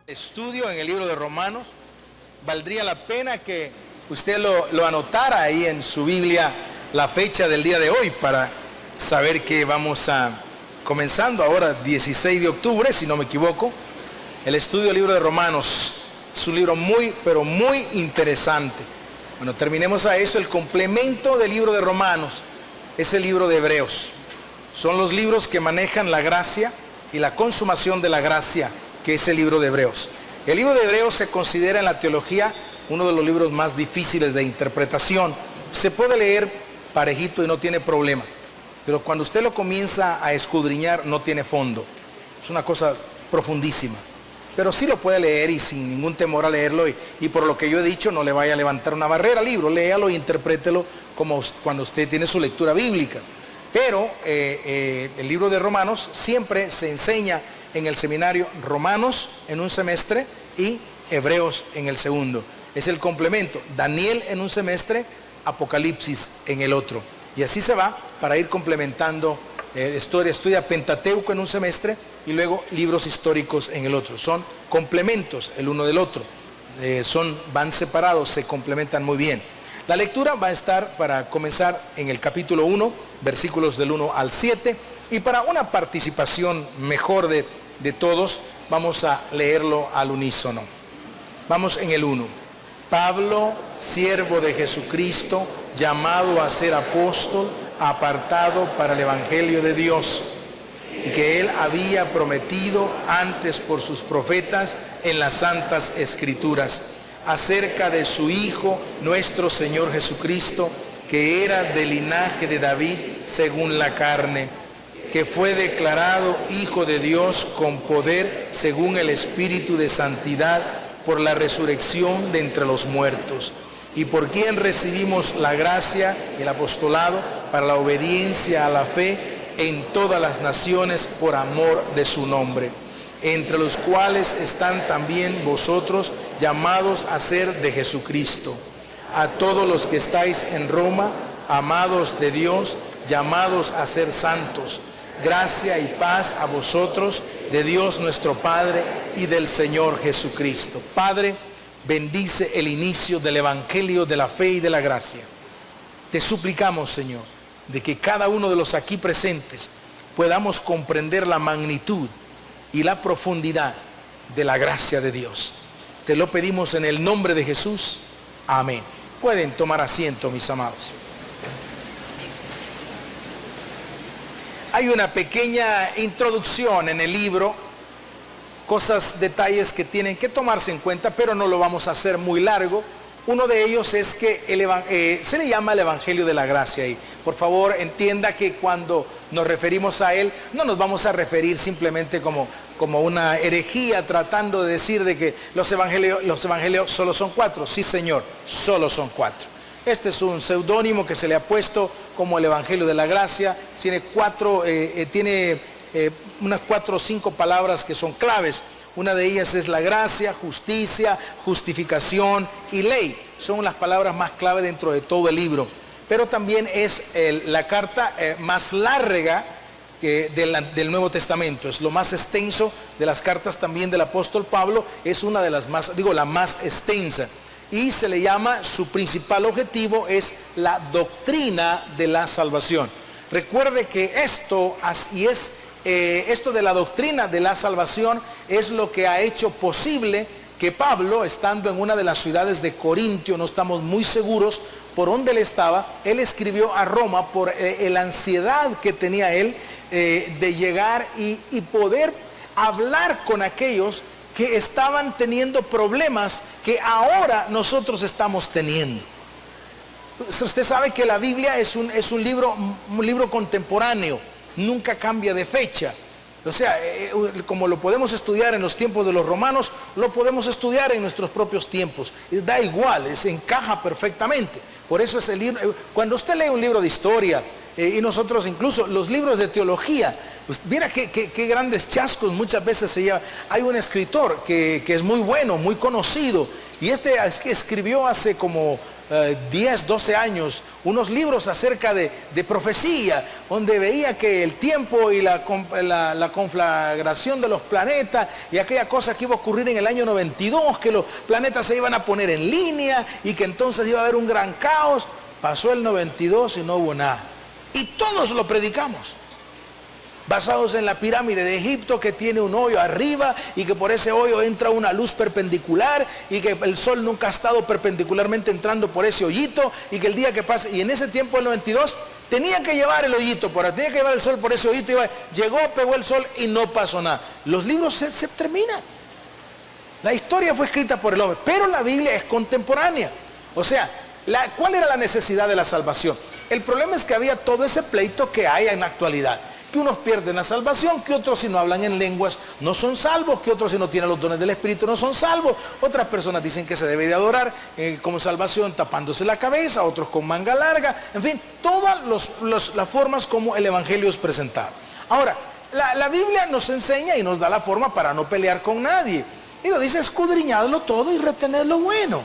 Estudio en el libro de Romanos. Valdría la pena que usted lo anotara ahí en su Biblia la fecha del día de hoy para saber que vamos comenzando ahora 16 de octubre, si no me equivoco, el estudio del libro de Romanos. Es un libro pero muy interesante. Bueno, terminemos a esto. El complemento del libro de Romanos es el libro de Hebreos. Son los libros que manejan la gracia y la consumación de la gracia, que es el libro de Hebreos. El libro de Hebreos se considera en la teología uno de los libros más difíciles de interpretación. Se puede leer parejito y no tiene problema, pero cuando usted lo comienza a escudriñar no tiene fondo. Es una cosa profundísima, pero sí lo puede leer y sin ningún temor a leerlo, y por lo que yo he dicho, no le vaya a levantar una barrera al libro. Léalo e interprételo como cuando usted tiene su lectura bíblica. Pero el libro de Romanos siempre se enseña en el seminario Romanos en un semestre y Hebreos en el segundo. Es el complemento. Daniel en un semestre, Apocalipsis en el otro. Y así se va para ir complementando. Estudia Pentateuco en un semestre y luego libros históricos en el otro. Son complementos el uno del otro. Van separados, se complementan muy bien. La lectura va a estar para comenzar en el capítulo 1, versículos del 1 al 7. Y para una participación mejor de todos, vamos a leerlo al unísono. Vamos en el 1. Pablo, siervo de Jesucristo, llamado a ser apóstol, apartado para el evangelio de Dios, y que él había prometido antes por sus profetas en las santas escrituras, acerca de su Hijo, nuestro Señor Jesucristo, que era del linaje de David según la carne, que fue declarado Hijo de Dios con poder según el Espíritu de santidad por la resurrección de entre los muertos, y por quien recibimos la gracia y el apostolado para la obediencia a la fe en todas las naciones por amor de su nombre, entre los cuales están también vosotros, llamados a ser de Jesucristo. A todos los que estáis en Roma, amados de Dios, llamados a ser santos, gracia y paz a vosotros, de Dios nuestro Padre y del Señor Jesucristo. Padre, bendice el inicio del evangelio de la fe y de la gracia. Te suplicamos, Señor, de que cada uno de los aquí presentes podamos comprender la magnitud y la profundidad de la gracia de Dios. Te lo pedimos en el nombre de Jesús. Amén. Pueden tomar asiento, mis amados. Hay una pequeña introducción en el libro, detalles que tienen que tomarse en cuenta, pero no lo vamos a hacer muy largo. Uno de ellos es que se le llama el Evangelio de la Gracia. Y por favor entienda que cuando nos referimos a él, no nos vamos a referir simplemente como una herejía, tratando de decir de que los evangelios solo son 4. Sí, Señor, solo son 4. Este es un seudónimo que se le ha puesto como el Evangelio de la Gracia. Tiene unas 4 o 5 palabras que son claves. Una de ellas es la gracia, justicia, justificación y ley. Son las palabras más clave dentro de todo el libro. Pero también es la carta más larga del Nuevo Testamento. Es lo más extenso de las cartas también del apóstol Pablo. Es una de las la más extensa. Y se le llama, su principal objetivo es la doctrina de la salvación. Recuerde que esto de la doctrina de la salvación es lo que ha hecho posible que Pablo, estando en una de las ciudades de Corintio, no estamos muy seguros por dónde él estaba, él escribió a Roma por la ansiedad que tenía él de llegar y poder hablar con aquellos que estaban teniendo problemas que ahora nosotros estamos teniendo. Usted sabe que la Biblia es un libro contemporáneo, nunca cambia de fecha. O sea, como lo podemos estudiar en los tiempos de los romanos, lo podemos estudiar en nuestros propios tiempos. Da igual, encaja perfectamente. Por eso es el libro. Cuando usted lee un libro de historia, y nosotros incluso los libros de teología, pues mira qué grandes chascos muchas veces se lleva. Hay un escritor que es muy bueno, muy conocido, Y es que escribió hace como 10, 12 años unos libros acerca de profecía, donde veía que el tiempo y la conflagración de los planetas y aquella cosa que iba a ocurrir en el año 92, que los planetas se iban a poner en línea y que entonces iba a haber un gran caos. Pasó el 92 y no hubo nada. Y todos lo predicamos, basados en la pirámide de Egipto, que tiene un hoyo arriba y que por ese hoyo entra una luz perpendicular y que el sol nunca ha estado perpendicularmente entrando por ese hoyito, y que el día que pasa, y en ese tiempo el 92 tenía que llevar el hoyito, tenía que llevar el sol por ese hoyito, llegó, pegó el sol y no pasó nada. Los libros se terminan. La historia fue escrita por el hombre, pero la Biblia es contemporánea. O sea, ¿cuál era la necesidad de la salvación? El problema es que había todo ese pleito que hay en la actualidad. Que unos pierden la salvación, que otros si no hablan en lenguas no son salvos, que otros si no tienen los dones del Espíritu no son salvos. Otras personas dicen que se debe de adorar como salvación tapándose la cabeza, otros con manga larga, en fin, todas las formas como el Evangelio es presentado. Ahora, la Biblia nos enseña y nos da la forma para no pelear con nadie. Y nos dice: escudriñadlo todo y retened lo bueno.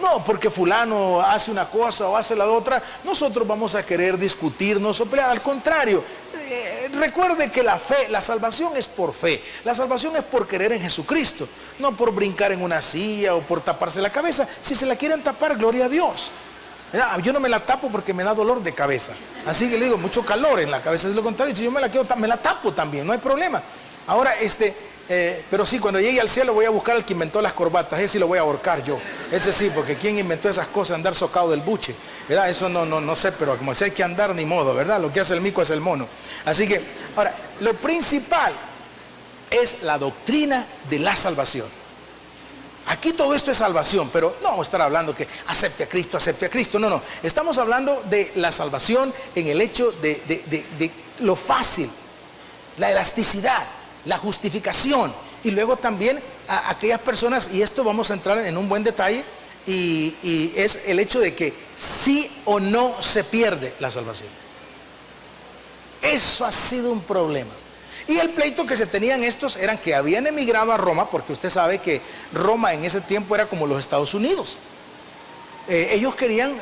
No, porque fulano hace una cosa o hace la otra, nosotros vamos a querer discutirnos o pelear. Al contrario, recuerde que la fe, la salvación es por fe. La salvación es por creer en Jesucristo, no por brincar en una silla o por taparse la cabeza. Si se la quieren tapar, gloria a Dios. Yo no me la tapo porque me da dolor de cabeza. Así que le digo, mucho calor en la cabeza. Es lo contrario, si yo me la quiero tapar, me la tapo también, no hay problema. Ahora, pero sí, cuando llegue al cielo voy a buscar al que inventó las corbatas. Ese sí lo voy a ahorcar yo. Ese sí, porque ¿quién inventó esas cosas? Andar socado del buche, ¿verdad? Eso no sé, pero como si hay que andar, ni modo, ¿verdad? Lo que hace el mico es el mono. Así que, ahora, lo principal es la doctrina de la salvación. Aquí todo esto es salvación, pero no vamos a estar hablando que acepte a Cristo, acepte a Cristo. No. Estamos hablando de la salvación en el hecho de lo fácil, la elasticidad, la justificación, y luego también a aquellas personas, y esto vamos a entrar en un buen detalle, y es el hecho de que sí o no se pierde la salvación. Eso ha sido un problema. Y el pleito que se tenían estos eran que habían emigrado a Roma, porque usted sabe que Roma en ese tiempo era como los Estados Unidos. Ellos querían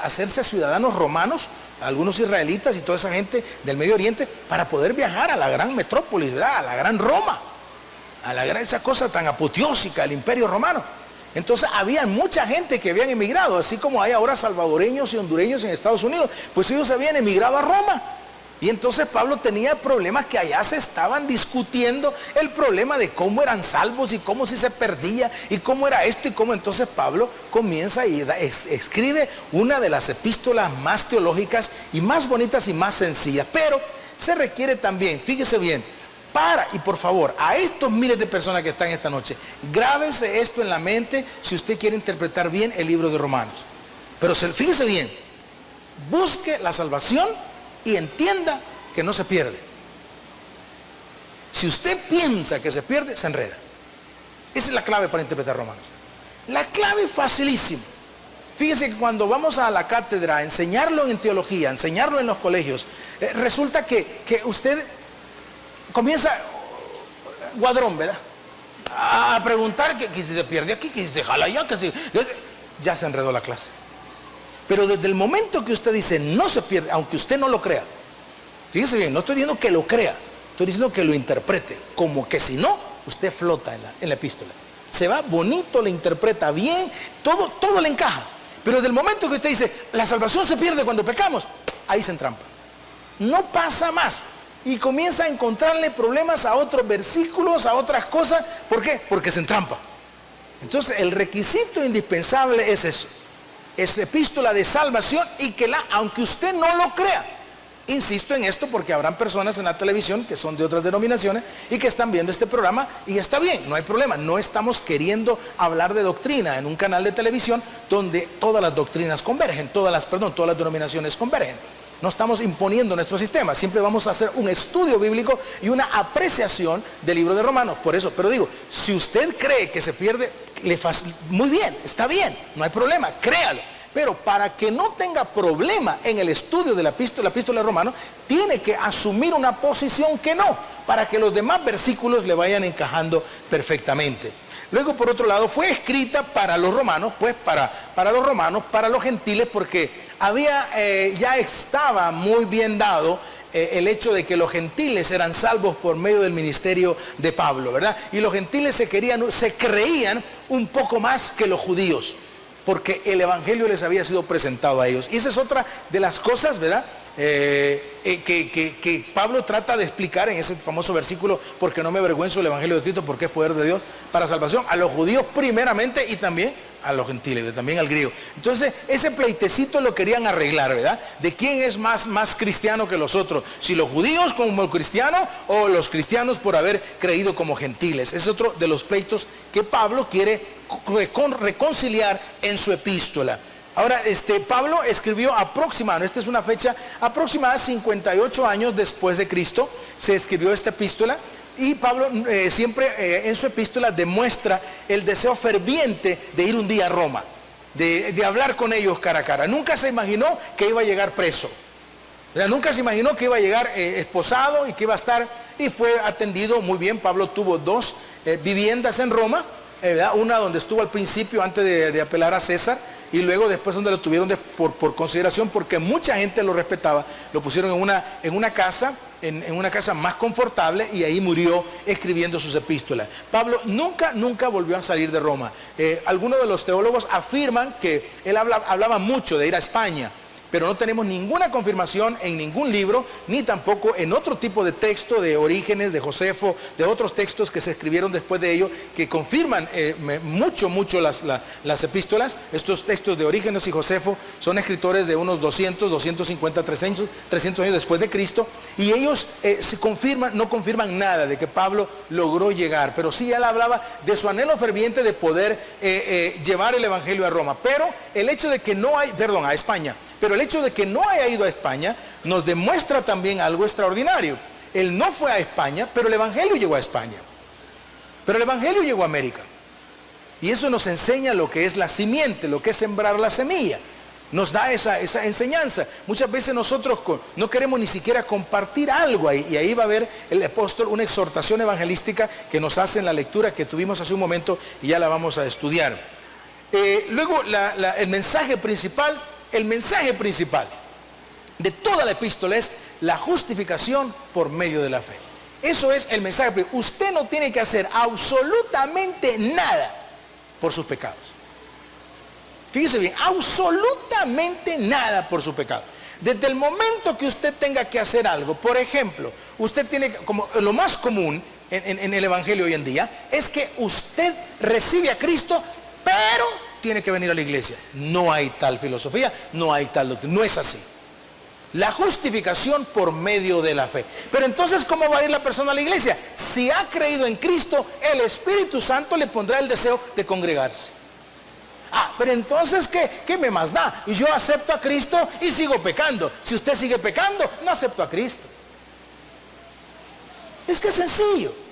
hacerse ciudadanos romanos, algunos israelitas y toda esa gente del Medio Oriente, para poder viajar a la gran metrópolis, ¿verdad? A la gran Roma, esa cosa tan apoteósica, el Imperio Romano. Entonces había mucha gente que habían emigrado, así como hay ahora salvadoreños y hondureños en Estados Unidos, pues ellos habían emigrado a Roma. Y entonces Pablo tenía problemas que allá se estaban discutiendo, el problema de cómo eran salvos y cómo si se perdía y cómo era esto y cómo. Entonces Pablo comienza y escribe una de las epístolas más teológicas y más bonitas y más sencillas. Pero se requiere también, fíjese bien, y por favor, a estos miles de personas que están esta noche, grábese esto en la mente si usted quiere interpretar bien el libro de Romanos. Pero fíjese bien, busque la salvación y entienda que no se pierde. Si usted piensa que se pierde, se enreda. Esa es la clave para interpretar Romanos. La clave es facilísima. Fíjese que cuando vamos a la cátedra a enseñarlo en teología, a enseñarlo en los colegios, resulta que usted comienza guadrón, ¿verdad? A preguntar que si se pierde aquí, que si se jala allá, que si... Ya se enredó la clase. Pero desde el momento que usted dice no se pierde, aunque usted no lo crea, fíjese bien, no estoy diciendo que lo crea, estoy diciendo que lo interprete, como que si no, usted flota en la epístola. Se va bonito, le interpreta bien, todo le encaja. Pero desde el momento que usted dice, la salvación se pierde cuando pecamos, ahí se entrampa. No pasa más. Y comienza a encontrarle problemas a otros versículos, a otras cosas. ¿Por qué? Porque se entrampa. Entonces el requisito indispensable es eso. Es epístola de salvación y que aunque usted no lo crea, insisto en esto porque habrán personas en la televisión que son de otras denominaciones y que están viendo este programa y está bien, no hay problema. No estamos queriendo hablar de doctrina en un canal de televisión donde todas las doctrinas convergen, todas las denominaciones convergen. No estamos imponiendo nuestro sistema, siempre vamos a hacer un estudio bíblico y una apreciación del libro de Romanos. Por eso, pero digo, si usted cree que se pierde, muy bien, está bien, no hay problema, créalo. Pero para que no tenga problema en el estudio de la epístola de Romanos, tiene que asumir una posición que no, para que los demás versículos le vayan encajando perfectamente. Luego, por otro lado, fue escrita para los romanos, pues para los romanos, para los gentiles, porque ya estaba muy bien dado el hecho de que los gentiles eran salvos por medio del ministerio de Pablo, ¿verdad? Y los gentiles se creían un poco más que los judíos, porque el evangelio les había sido presentado a ellos. Y esa es otra de las cosas, ¿verdad?, que Pablo trata de explicar en ese famoso versículo: porque no me avergüenzo del evangelio de Cristo, porque es poder de Dios para salvación a los judíos primeramente y también a los gentiles, también al griego. Entonces ese pleitecito lo querían arreglar, ¿verdad? De quién es más cristiano que los otros, si los judíos como cristianos o los cristianos por haber creído como gentiles. Es otro de los pleitos que Pablo quiere reconciliar en su epístola. Ahora, Pablo escribió esta es una fecha aproximada, 58 años después de Cristo, se escribió esta epístola. Y Pablo siempre en su epístola demuestra el deseo ferviente de ir un día a Roma, de hablar con ellos cara a cara. Nunca se imaginó que iba a llegar preso, nunca se imaginó que iba a llegar esposado y que iba a estar, y fue atendido muy bien. Pablo tuvo 2 viviendas en Roma, una donde estuvo al principio antes de apelar a César, y luego después donde lo tuvieron por consideración, porque mucha gente lo respetaba. Lo pusieron en una casa más confortable, y ahí murió escribiendo sus epístolas. Pablo nunca volvió a salir de Roma. Algunos de los teólogos afirman que él hablaba mucho de ir a España, pero no tenemos ninguna confirmación en ningún libro, ni tampoco en otro tipo de texto de Orígenes, de Josefo, de otros textos que se escribieron después de ello, que confirman mucho las epístolas. Estos textos de Orígenes y Josefo son escritores de unos 200, 250, 300 años después de Cristo, y ellos no confirman nada de que Pablo logró llegar, pero sí él hablaba de su anhelo ferviente de poder llevar el evangelio a Roma. Pero el hecho de que a España. Pero el hecho de que no haya ido a España nos demuestra también algo extraordinario. Él no fue a España, pero el evangelio llegó a España. Pero el evangelio llegó a América. Y eso nos enseña lo que es la simiente, lo que es sembrar la semilla. Nos da esa enseñanza. Muchas veces nosotros no queremos ni siquiera compartir algo ahí. Y ahí va a haber el apóstol una exhortación evangelística que nos hace en la lectura que tuvimos hace un momento, y ya la vamos a estudiar. Luego el mensaje principal de toda la epístola es la justificación por medio de la fe. Eso es el mensaje. Usted no tiene que hacer absolutamente nada por sus pecados. Fíjese bien, absolutamente nada por sus pecados. Desde el momento que usted tenga que hacer algo, por ejemplo, usted tiene, como lo más común en el evangelio hoy en día, es que usted recibe a Cristo, pero tiene que venir a la iglesia. No hay tal filosofía, no hay tal doctrina, no es así. La justificación por medio de la fe. Pero entonces, ¿cómo va a ir la persona a la iglesia? Si ha creído en Cristo, el Espíritu Santo le pondrá el deseo de congregarse. Pero entonces, ¿qué me más da? Y yo acepto a Cristo y sigo pecando. Si usted sigue pecando, no acepto a Cristo. Es que es sencillo.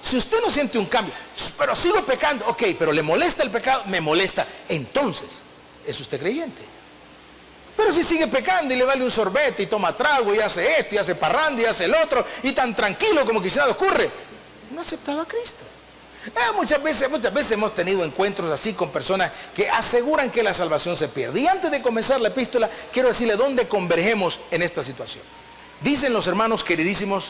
Si usted no siente un cambio, pero sigo pecando, ok, pero le molesta el pecado, me molesta, entonces es usted creyente. Pero si sigue pecando y le vale un sorbete y toma trago y hace esto y hace parranda y hace el otro y tan tranquilo como que si nada ocurre, no aceptaba a Cristo. Muchas veces hemos tenido encuentros así con personas que aseguran que la salvación se pierde. Y antes de comenzar la epístola, quiero decirle dónde convergemos en esta situación. Dicen los hermanos queridísimos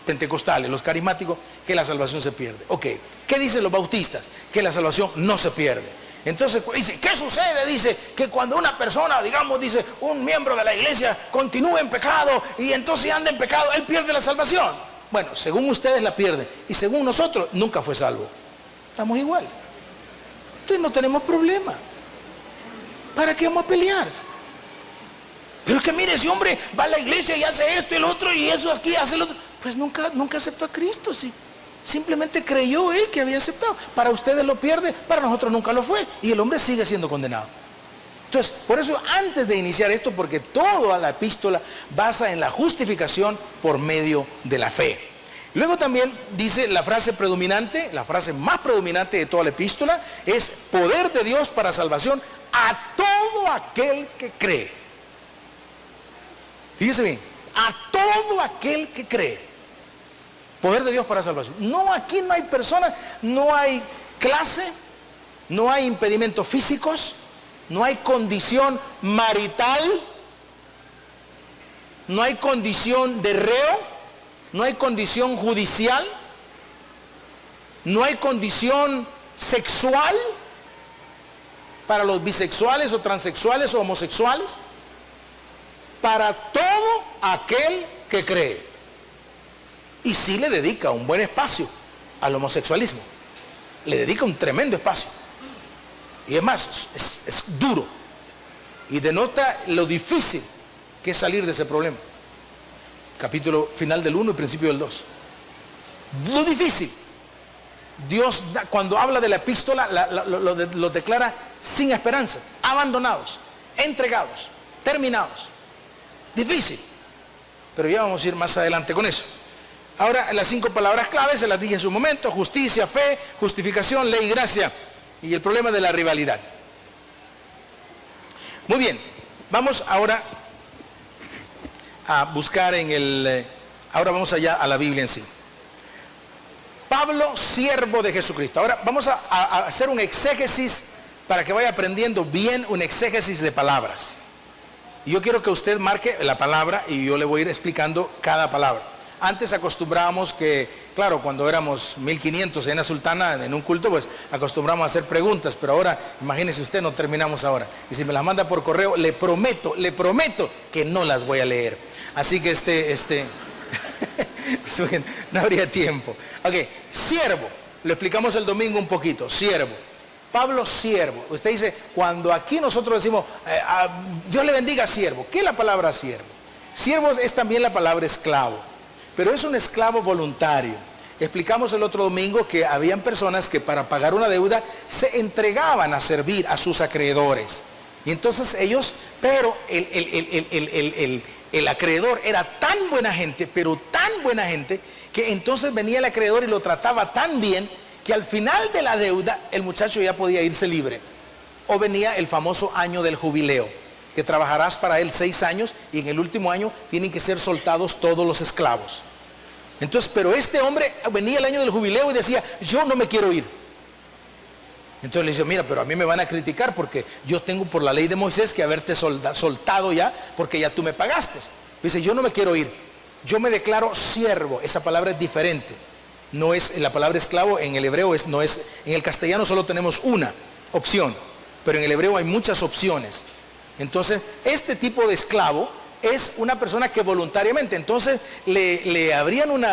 pentecostales, los carismáticos, que la salvación se pierde. Ok, ¿qué dicen los bautistas? Que la salvación no se pierde. Entonces dice, ¿qué sucede? Dice que cuando una persona, digamos, dice, un miembro de la iglesia continúa en pecado y entonces anda en pecado, él pierde la salvación. Bueno, según ustedes la pierde, y según nosotros nunca fue salvo. Estamos igual. Entonces no tenemos problema. ¿Para qué vamos a pelear? Pero es que mire, ese hombre va a la iglesia y hace esto y el otro, y eso aquí hace el otro. Pues nunca aceptó a Cristo, sí. Simplemente creyó él que había aceptado. Para ustedes lo pierde, para nosotros nunca lo fue. Y el hombre sigue siendo condenado. Entonces, por eso antes de iniciar esto, porque toda la epístola basa en la justificación por medio de la fe. Luego también dice la frase predominante, la frase más predominante de toda la epístola, es poder de Dios para salvación a todo aquel que cree. Fíjese bien, a todo aquel que cree. Poder de Dios para salvación. No, aquí no hay personas, no hay clase, no hay impedimentos físicos, no hay condición marital, no hay condición de reo, no hay condición judicial, no hay condición sexual para los bisexuales o transexuales o homosexuales, para todo aquel que cree. Y sí le dedica un buen espacio al homosexualismo, le dedica un tremendo espacio. Y es más, es duro y denota lo difícil que es salir de ese problema. Capítulo final del 1 y principio del 2. Lo difícil. Dios, cuando habla de la epístola, lo declara sin esperanza, abandonados, entregados, terminados. Difícil. Pero ya vamos a ir más adelante con eso. Ahora, las 5 palabras claves se las dije en su momento: justicia, fe, justificación, ley y gracia. Y el problema de la rivalidad. Muy bien, vamos ahora a buscar ahora vamos allá a la Biblia en sí. Pablo, siervo de Jesucristo. Ahora vamos a hacer un exégesis para que vaya aprendiendo bien, un exégesis de palabras. Y yo quiero que usted marque la palabra y yo le voy a ir explicando cada palabra. Antes acostumbrábamos que, claro, cuando éramos 1500 en la Sultana, en un culto, pues acostumbramos a hacer preguntas, pero ahora, imagínese usted, no terminamos ahora. Y si me las manda por correo, le prometo que no las voy a leer. Así que no habría tiempo. Ok, siervo, lo explicamos el domingo un poquito, siervo. Pablo, siervo. Usted dice, cuando aquí nosotros decimos, Dios le bendiga, siervo. ¿Qué es la palabra siervo? Siervo es también la palabra esclavo. Pero es un esclavo voluntario. Explicamos el otro domingo que habían personas que para pagar una deuda se entregaban a servir a sus acreedores. Y entonces ellos, pero el acreedor era tan buena gente, pero tan buena gente, que entonces venía el acreedor y lo trataba tan bien, que al final de la deuda el muchacho ya podía irse libre. O venía el famoso año del jubileo, que trabajarás para él 6 años y en el último año tienen que ser soltados todos los esclavos. Entonces, pero este hombre venía el año del jubileo y decía, yo no me quiero ir. Entonces le dice, mira, pero a mí me van a criticar porque yo tengo por la ley de Moisés que haberte soltado ya, porque ya tú me pagaste. Dice, yo no me quiero ir, yo me declaro siervo. Esa palabra es diferente. No es, la palabra esclavo en el hebreo no es, en el castellano solo tenemos una opción, pero en el hebreo hay muchas opciones. Entonces, este tipo de esclavo es una persona que voluntariamente, entonces le harían un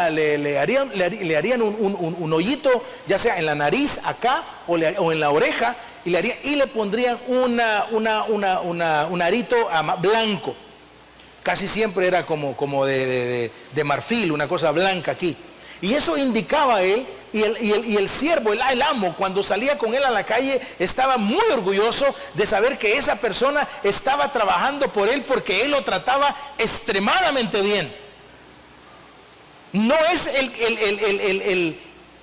hoyito, ya sea en la nariz acá o en la oreja, y le pondrían un arito blanco. Casi siempre era como de marfil, una cosa blanca aquí. Y eso indicaba a él, y el siervo, el amo, cuando salía con él a la calle, estaba muy orgulloso de saber que esa persona estaba trabajando por él, porque él lo trataba extremadamente bien. No es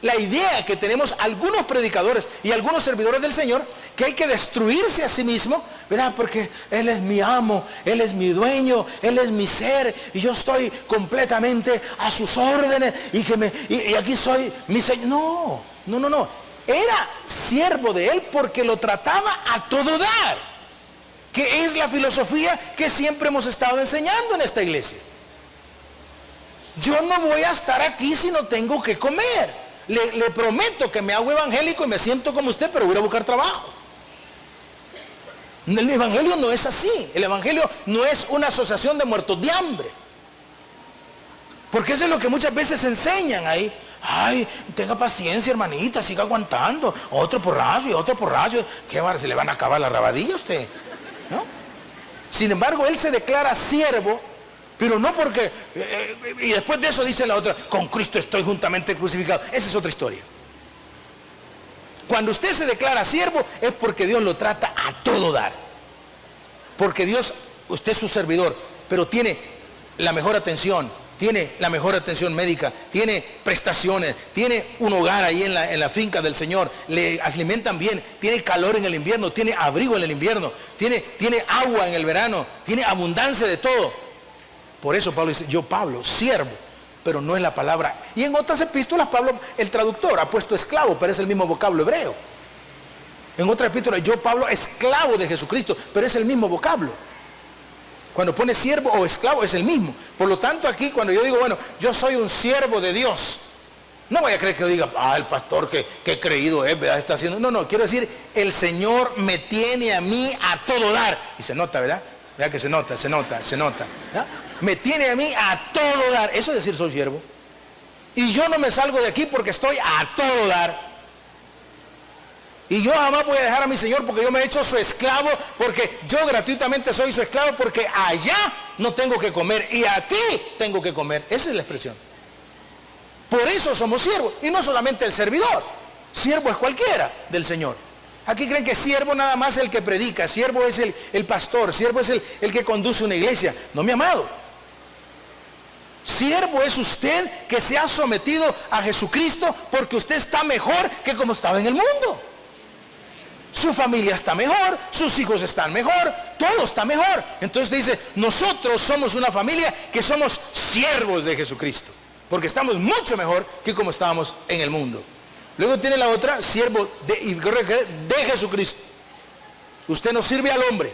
la idea que tenemos algunos predicadores y algunos servidores del Señor, que hay que destruirse a sí mismo, ¿verdad? Porque Él es mi amo, Él es mi dueño, Él es mi ser, y yo estoy completamente a sus órdenes, y aquí soy mi Señor. No. Era siervo de Él porque lo trataba a todo dar, que es la filosofía que siempre hemos estado enseñando en esta iglesia. Yo no voy a estar aquí si no tengo que comer. Le prometo que me hago evangélico y me siento como usted, pero voy a buscar trabajo. El evangelio no es así. El evangelio no es una asociación de muertos de hambre. Porque eso es lo que muchas veces enseñan ahí. Ay, tenga paciencia, hermanita, siga aguantando. Otro porrazo y otro porrazo. ¿Qué va? ¿Se le van a acabar la rabadilla a usted? ¿No? Sin embargo, él se declara siervo, pero no porque... y después de eso dice la otra, con Cristo estoy juntamente crucificado. Esa es otra historia. Cuando usted se declara siervo es porque Dios lo trata a todo dar. Porque Dios, usted es su servidor, pero tiene la mejor atención, tiene la mejor atención médica, tiene prestaciones, tiene un hogar ahí en la finca del Señor, le alimentan bien, tiene calor en el invierno, tiene abrigo en el invierno, tiene agua en el verano, tiene abundancia de todo. Por eso Pablo dice, yo Pablo, siervo, pero no es la palabra. Y en otras epístolas Pablo, el traductor, ha puesto esclavo, pero es el mismo vocablo hebreo. En otra epístola, yo Pablo, esclavo de Jesucristo, pero es el mismo vocablo. Cuando pone siervo o esclavo es el mismo. Por lo tanto, aquí cuando yo digo, bueno, yo soy un siervo de Dios, no voy a creer que yo diga, el pastor que creído es, ¿verdad? Está haciendo. No, quiero decir, el Señor me tiene a mí a todo dar. Y se nota, ¿verdad? ¿Verdad que se nota? ¿Verdad? Me tiene a mí a todo dar. Eso es decir, soy siervo. Y yo no me salgo de aquí porque estoy a todo dar. Y yo jamás voy a dejar a mi Señor porque yo me he hecho su esclavo, porque yo gratuitamente soy su esclavo, porque allá no tengo que comer y aquí tengo que comer. Esa es la expresión. Por eso somos siervos. Y no solamente el servidor. Siervo es cualquiera del Señor. Aquí creen que siervo nada más es el que predica, siervo es el pastor, siervo es el que conduce una iglesia. No, mi amado. Siervo es usted que se ha sometido a Jesucristo porque usted está mejor que como estaba en el mundo. Su familia está mejor, sus hijos están mejor, todo está mejor. Entonces dice, nosotros somos una familia que somos siervos de Jesucristo, porque estamos mucho mejor que como estábamos en el mundo. Luego tiene la otra, siervo de Jesucristo. Usted no sirve al hombre,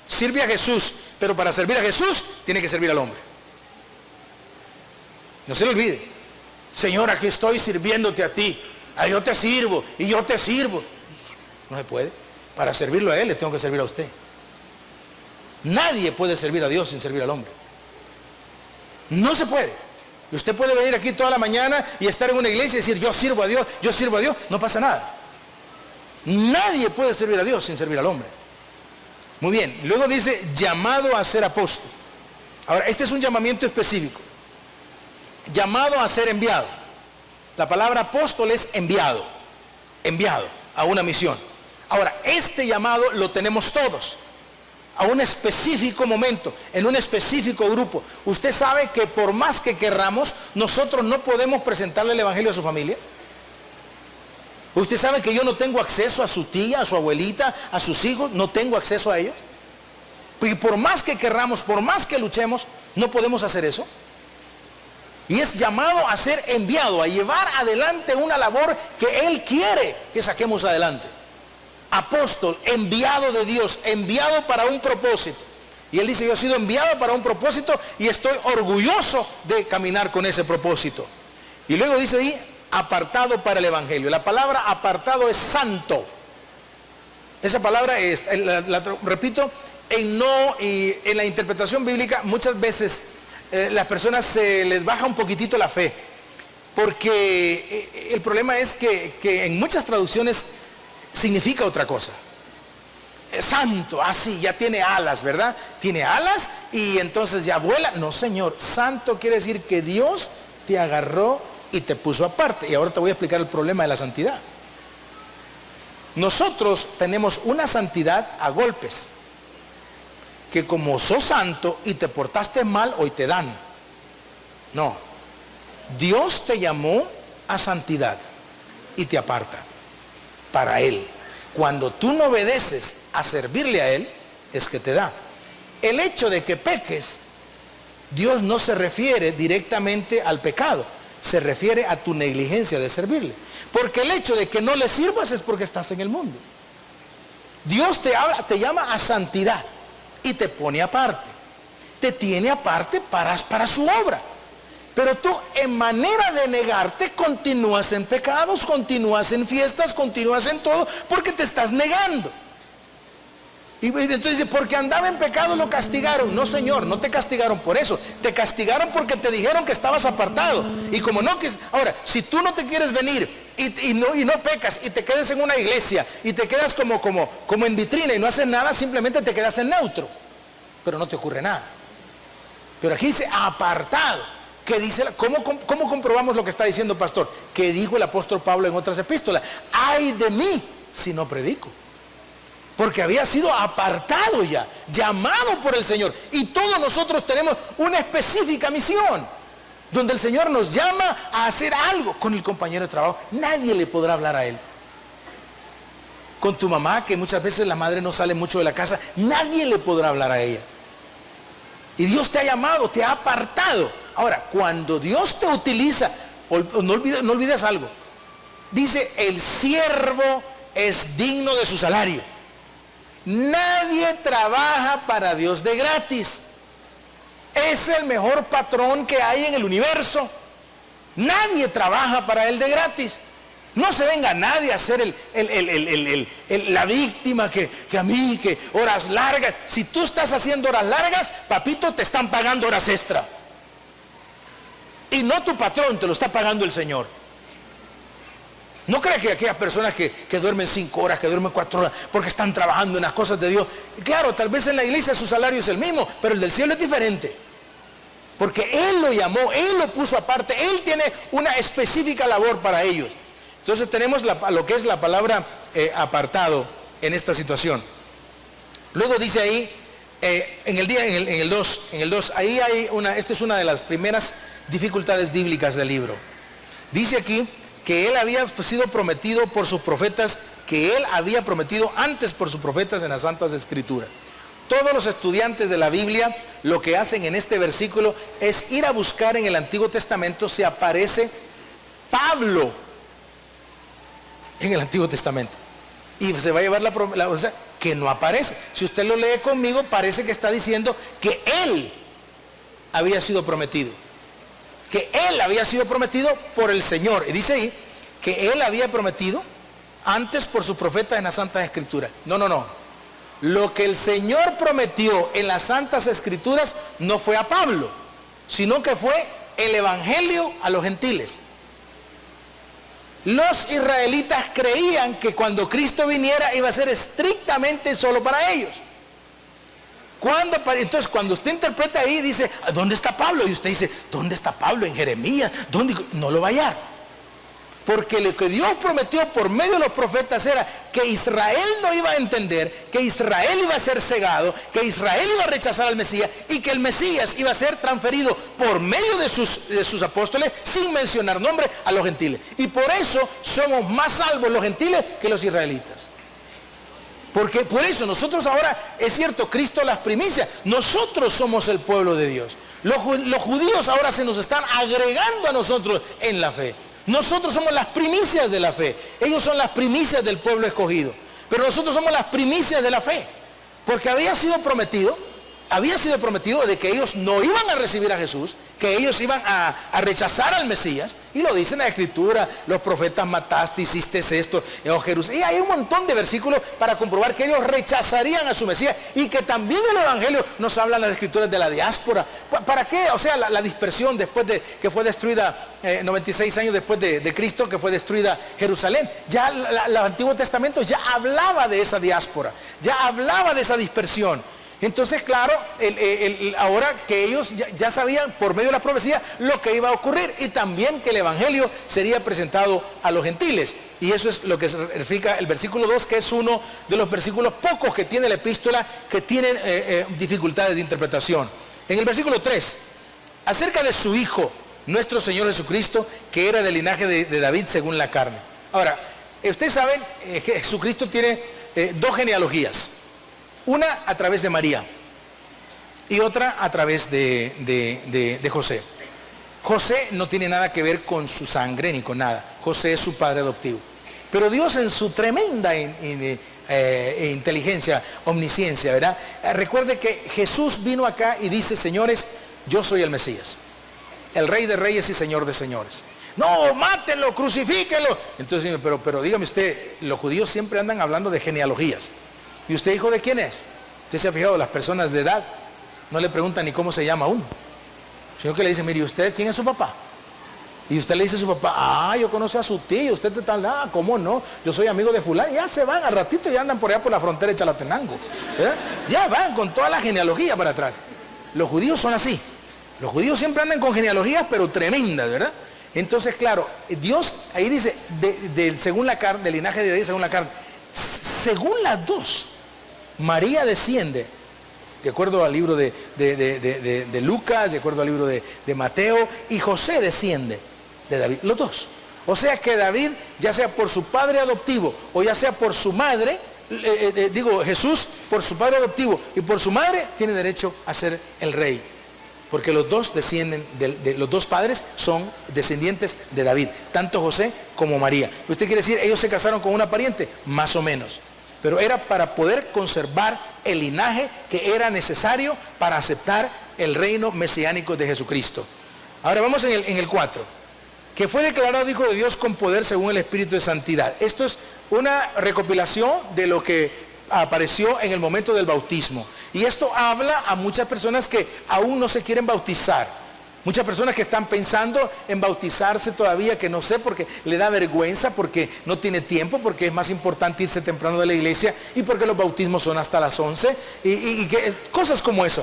sirve a Jesús, pero para servir a Jesús tiene que servir al hombre. No se le olvide, Señor, aquí estoy sirviéndote a ti, yo te sirvo y yo te sirvo. No se puede. Para servirlo a Él le tengo que servir a usted. Nadie puede servir a Dios sin servir al hombre. No se puede. Y usted puede venir aquí toda la mañana y estar en una iglesia y decir, yo sirvo a Dios, yo sirvo a Dios. No pasa nada. Nadie puede servir a Dios sin servir al hombre. Muy bien. Luego dice, llamado a ser apóstol. Ahora, este es un llamamiento específico. Llamado a ser enviado. La palabra apóstol es enviado. Enviado a una misión. Ahora, este llamado lo tenemos todos, a un específico momento, en un específico grupo. Usted sabe que por más que querramos, nosotros no podemos presentarle el evangelio a su familia. Usted sabe que yo no tengo acceso a su tía, a su abuelita, a sus hijos, no tengo acceso a ellos. Y por más que querramos, por más que luchemos, no podemos hacer eso. Y es llamado a ser enviado, a llevar adelante una labor que Él quiere que saquemos adelante. Apóstol, enviado de Dios, enviado para un propósito. Y Él dice, yo he sido enviado para un propósito y estoy orgulloso de caminar con ese propósito. Y luego dice ahí, apartado para el evangelio. La palabra apartado es santo. Esa palabra es, repito, en la interpretación bíblica muchas veces las personas se les baja un poquitito la fe, porque el problema es que en muchas traducciones significa otra cosa. Santo, así, ya tiene alas, ¿verdad? Tiene alas y entonces ya vuela. No, Señor, santo quiere decir que Dios te agarró y te puso aparte. Y ahora te voy a explicar el problema de la santidad. Nosotros tenemos una santidad a golpes, que como sos santo y te portaste mal, hoy te dan. No, Dios te llamó a santidad y te aparta para Él. Cuando tú no obedeces a servirle a Él, es que te da. El hecho de que peques, Dios no se refiere directamente al pecado, se refiere a tu negligencia de servirle. Porque el hecho de que no le sirvas es porque estás en el mundo. Dios te llama a santidad y te pone aparte. Te tiene aparte para su obra. Pero tú, en manera de negarte, continúas en pecados, continúas en fiestas, continúas en todo, porque te estás negando. Y entonces dice, porque andaba en pecado lo castigaron. No, Señor, no te castigaron por eso. Te castigaron porque te dijeron que estabas apartado. Y como no, ahora, si tú no te quieres venir y no pecas y te quedas en una iglesia y te quedas como en vitrina y no haces nada, simplemente te quedas en neutro. Pero no te ocurre nada. Pero aquí dice apartado. ¿Qué dice? ¿Cómo comprobamos lo que está diciendo el pastor? Que dijo el apóstol Pablo en otras epístolas. Ay de mí si no predico. Porque había sido apartado ya, llamado por el Señor. Y todos nosotros tenemos una específica misión, donde el Señor nos llama a hacer algo con el compañero de trabajo. Nadie le podrá hablar a él. Con tu mamá, que muchas veces la madre no sale mucho de la casa, nadie le podrá hablar a ella. Y Dios te ha llamado, te ha apartado. Ahora, cuando Dios te utiliza, no olvides algo. Dice, el siervo es digno de su salario. Nadie trabaja para Dios de gratis. Es el mejor patrón que hay en el universo. Nadie trabaja para él de gratis. No se venga nadie a ser la víctima que a mí, que horas largas. Si tú estás haciendo horas largas, papito, te están pagando horas extra. Y no tu patrón, te lo está pagando el Señor. No creas que aquellas personas que duermen 5 horas, que duermen 4 horas, porque están trabajando en las cosas de Dios. Claro, tal vez en la iglesia su salario es el mismo, pero el del cielo es diferente. Porque Él lo llamó, Él lo puso aparte, Él tiene una específica labor para ellos. Entonces tenemos lo que es la palabra apartado en esta situación. Luego dice ahí, en el 2, ahí hay esta es una de las primeras dificultades bíblicas del libro. Dice aquí que Él había sido prometido por sus profetas, que Él había prometido antes por sus profetas en las Santas Escrituras. Todos los estudiantes de la Biblia lo que hacen en este versículo es ir a buscar en el Antiguo Testamento si aparece Pablo en el Antiguo Testamento. Y se va a llevar o sea, que no aparece. Si usted lo lee conmigo, parece que está diciendo que Él había sido prometido. Que Él había sido prometido por el Señor. Y dice ahí que Él había prometido antes por sus profetas en las Santas Escrituras. No. Lo que el Señor prometió en las Santas Escrituras no fue a Pablo, sino que fue el Evangelio a los gentiles. Los israelitas creían que cuando Cristo viniera iba a ser estrictamente solo para ellos. Entonces cuando usted interpreta ahí, dice, ¿dónde está Pablo? Y usted dice, ¿dónde está Pablo? En Jeremías. ¿Dónde? No lo va a hallar. Porque lo que Dios prometió por medio de los profetas era que Israel no iba a entender, que Israel iba a ser cegado, que Israel iba a rechazar al Mesías y que el Mesías iba a ser transferido por medio de sus apóstoles, sin mencionar nombre, a los gentiles. Y por eso somos más salvos los gentiles que los israelitas. Porque por eso nosotros ahora, es cierto, Cristo las primicias, nosotros somos el pueblo de Dios. Los judíos ahora se nos están agregando a nosotros en la fe. Nosotros somos las primicias de la fe. Ellos son las primicias del pueblo escogido. Pero nosotros somos las primicias de la fe. Porque había sido prometido de que ellos no iban a recibir a Jesús, que ellos iban a rechazar al Mesías. Y lo dice en la Escritura, los profetas mataste, hiciste esto, oh Jerusalén. Y hay un montón de versículos para comprobar que ellos rechazarían a su Mesías. Y que también el Evangelio nos habla en las Escrituras de la diáspora. ¿Para qué? O sea, la dispersión después de que fue destruida, 96 años después de Cristo, que fue destruida Jerusalén. Ya el Antiguo Testamento ya hablaba de esa diáspora, ya hablaba de esa dispersión. Entonces, claro, ahora que ellos ya sabían por medio de la profecía lo que iba a ocurrir, y también que el Evangelio sería presentado a los gentiles. Y eso es lo que significa el versículo 2, que es uno de los versículos pocos que tiene la epístola que tienen dificultades de interpretación. En el versículo 3, acerca de su Hijo, nuestro Señor Jesucristo, que era del linaje de David según la carne. Ahora, ustedes saben que Jesucristo tiene 2 genealogías. Una a través de María y otra a través de José. José no tiene nada que ver con su sangre ni con nada. José es su padre adoptivo. Pero Dios, en su tremenda inteligencia, omnisciencia, ¿verdad? Recuerde que Jesús vino acá y dice, señores, yo soy el Mesías, el Rey de Reyes y Señor de Señores. No, mátenlo, crucifíquenlo. Entonces, pero dígame usted, los judíos siempre andan hablando de genealogías. ¿Y usted hijo de quién es? Usted se ha fijado, las personas de edad no le preguntan ni cómo se llama uno, sino que le dicen, mire, ¿usted quién es su papá? Y usted le dice a su papá, yo conozco a su tío, usted está tal, ¿cómo no? Yo soy amigo de fulano. Ya se van, al ratito ya andan por allá por la frontera de Chalatenango, ¿verdad? Ya van con toda la genealogía para atrás. Los judíos son así. Los judíos siempre andan con genealogías, pero tremendas, ¿verdad? Entonces, claro, Dios ahí dice, según la carne, del linaje de David según la carne. Según las dos, María desciende, de acuerdo al libro de Lucas, de acuerdo al libro de Mateo, y José desciende de David, los dos. O sea que David, ya sea por su padre adoptivo o ya sea por su madre, Jesús por su padre adoptivo y por su madre, tiene derecho a ser el rey. porque los dos descienden, los dos padres son descendientes de David, tanto José como María. ¿Usted quiere decir, ellos se casaron con una pariente? Más o menos. Pero era para poder conservar el linaje que era necesario para aceptar el reino mesiánico de Jesucristo. Ahora vamos en el 4. Que fue declarado Hijo de Dios con poder según el Espíritu de Santidad. Esto es una recopilación de lo que apareció en el momento del bautismo. Y esto habla a muchas personas que aún no se quieren bautizar. Muchas personas que están pensando en bautizarse todavía, que no sé, porque le da vergüenza, porque no tiene tiempo, porque es más importante irse temprano de la iglesia y porque los bautismos son hasta las 11 y cosas como eso.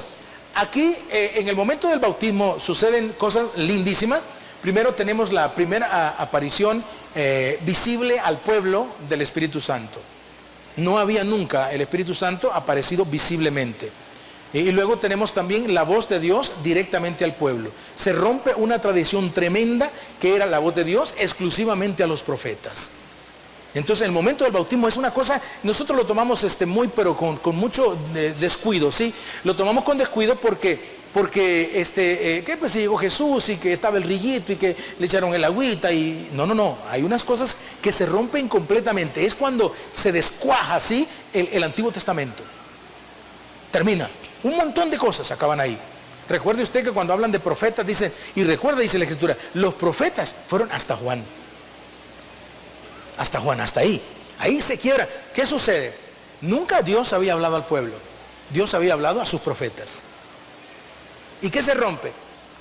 Aquí en el momento del bautismo suceden cosas lindísimas. Primero tenemos la primera aparición visible al pueblo del Espíritu Santo. No había nunca el Espíritu Santo aparecido visiblemente. Y luego tenemos también la voz de Dios directamente al pueblo. Se rompe una tradición tremenda que era la voz de Dios exclusivamente a los profetas. Entonces el momento del bautismo es una cosa, nosotros lo tomamos pero con mucho descuido, ¿sí? Lo tomamos con descuido porque que pues llegó Jesús y que estaba el rillito y que le echaron el agüita y no, hay unas cosas que se rompen completamente. Es cuando se descuaja así el Antiguo Testamento. Termina. Un montón de cosas acaban ahí. Recuerde usted que cuando hablan de profetas dicen, y recuerda, dice la Escritura, los profetas fueron hasta Juan. Hasta Juan, hasta ahí. Ahí se quiebra. ¿Qué sucede? Nunca Dios había hablado al pueblo. Dios había hablado a sus profetas. ¿Y qué se rompe?